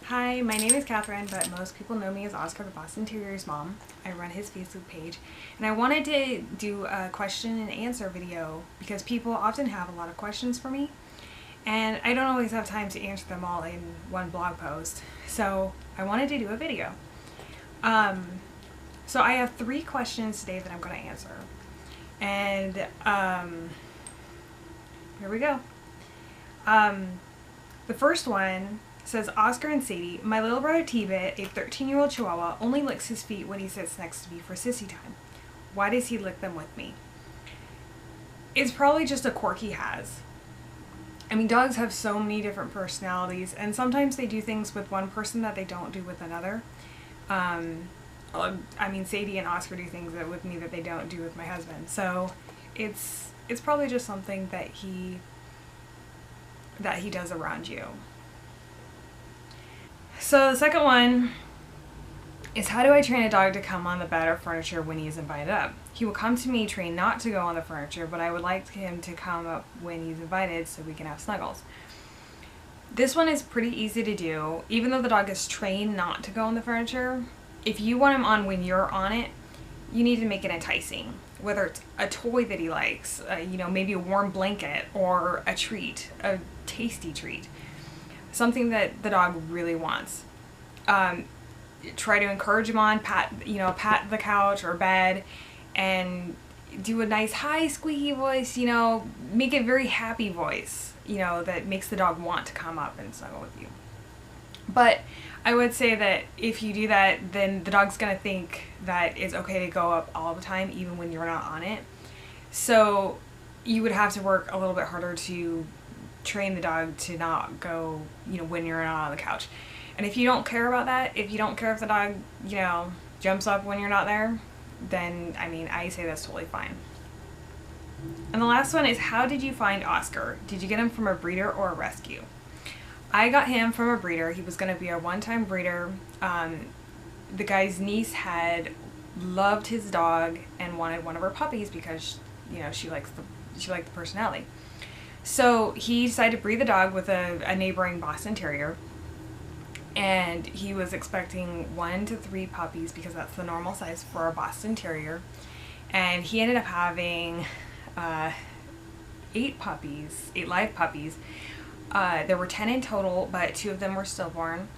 Hi, my name is Catherine, but most people know me as Oscar the Boston Terrier's mom. I run his Facebook page, and I wanted to do a question and answer video because people often have a lot of questions for me, and I don't always have time to answer them all in one blog post, so I wanted to do a video. So I have 3 questions today that I'm going to answer, and here we go. The first one says, Oscar and Sadie, my little brother T-Bit, a 13-year-old Chihuahua, only licks his feet when he sits next to me for sissy time. Why does he lick them with me? It's probably just a quirk he has. I mean, dogs have so many different personalities, and sometimes they do things with one person that they don't do with another. I mean, Sadie and Oscar do things with me that they don't do with my husband. So it's probably just something that he does around you. So the second one is, how do I train a dog to come on the bed or furniture when he is invited up? He will come to me trained not to go on the furniture, but I would like him to come up when he's invited so we can have snuggles. This one is pretty easy to do. Even though the dog is trained not to go on the furniture, if you want him on when you're on it, you need to make it enticing. Whether it's a toy that he likes, maybe a warm blanket or a treat, a tasty treat. Something that the dog really wants. Try to encourage him on, pat the couch or bed, and do a nice high squeaky voice, make it very happy voice, that makes the dog want to come up and snuggle with you. But I would say that if you do that, then the dog's gonna think that it's okay to go up all the time, even when you're not on it. So you would have to work a little bit harder to train the dog to not go, when you're not on the couch. And if you don't care about that, if you don't care if the dog, jumps up when you're not there, then, I say that's totally fine. And the last one is, how did you find Oscar? Did you get him from a breeder or a rescue? I got him from a breeder. He was going to be a one-time breeder. The guy's niece had loved his dog and wanted one of her puppies because, she liked the personality. So he decided to breed the dog with a neighboring Boston Terrier, and he was expecting 1 to 3 puppies because that's the normal size for a Boston Terrier, and he ended up having 8 live puppies. There were 10 in total, but 2 of them were stillborn.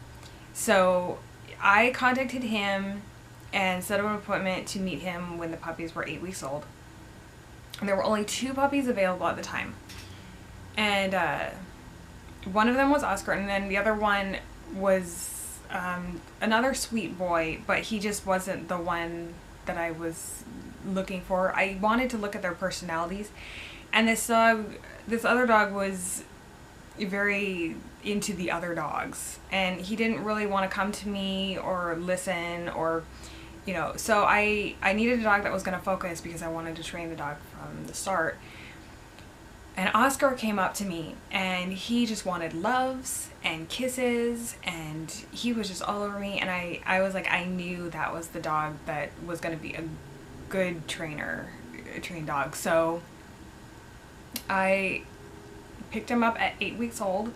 So I contacted him and set up an appointment to meet him when the puppies were 8 weeks old, and there were only 2 puppies available at the time. And one of them was Oscar, and then the other one was another sweet boy, but he just wasn't the one that I was looking for. I wanted to look at their personalities, and this other dog was very into the other dogs, and he didn't really want to come to me or listen or, so I needed a dog that was going to focus because I wanted to train the dog from the start. And Oscar came up to me, and he just wanted loves and kisses, and he was just all over me, and I was like, I knew that was the dog that was going to be a good trained dog. So I picked him up at 8 weeks old,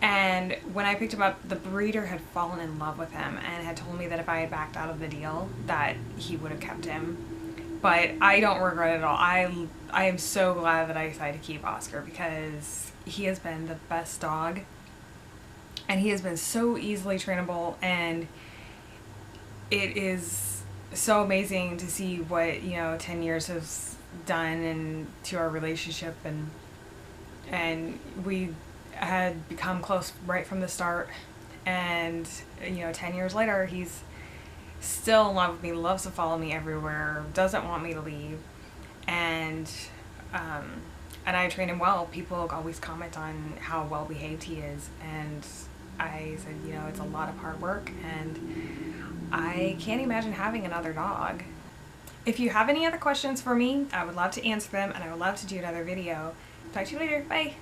and when I picked him up, the breeder had fallen in love with him and had told me that if I had backed out of the deal, that he would have kept him. But I don't regret it at all. I am so glad that I decided to keep Oscar because he has been the best dog, and he has been so easily trainable, and it is so amazing to see what 10 years has done and to our relationship, and we had become close right from the start, and 10 years later he's still in love with me, loves to follow me everywhere, doesn't want me to leave, and I train him well. People always comment on how well behaved he is, and I said, it's a lot of hard work, and I can't imagine having another dog. If you have any other questions for me, I would love to answer them, and I would love to do another video. Talk to you later. Bye.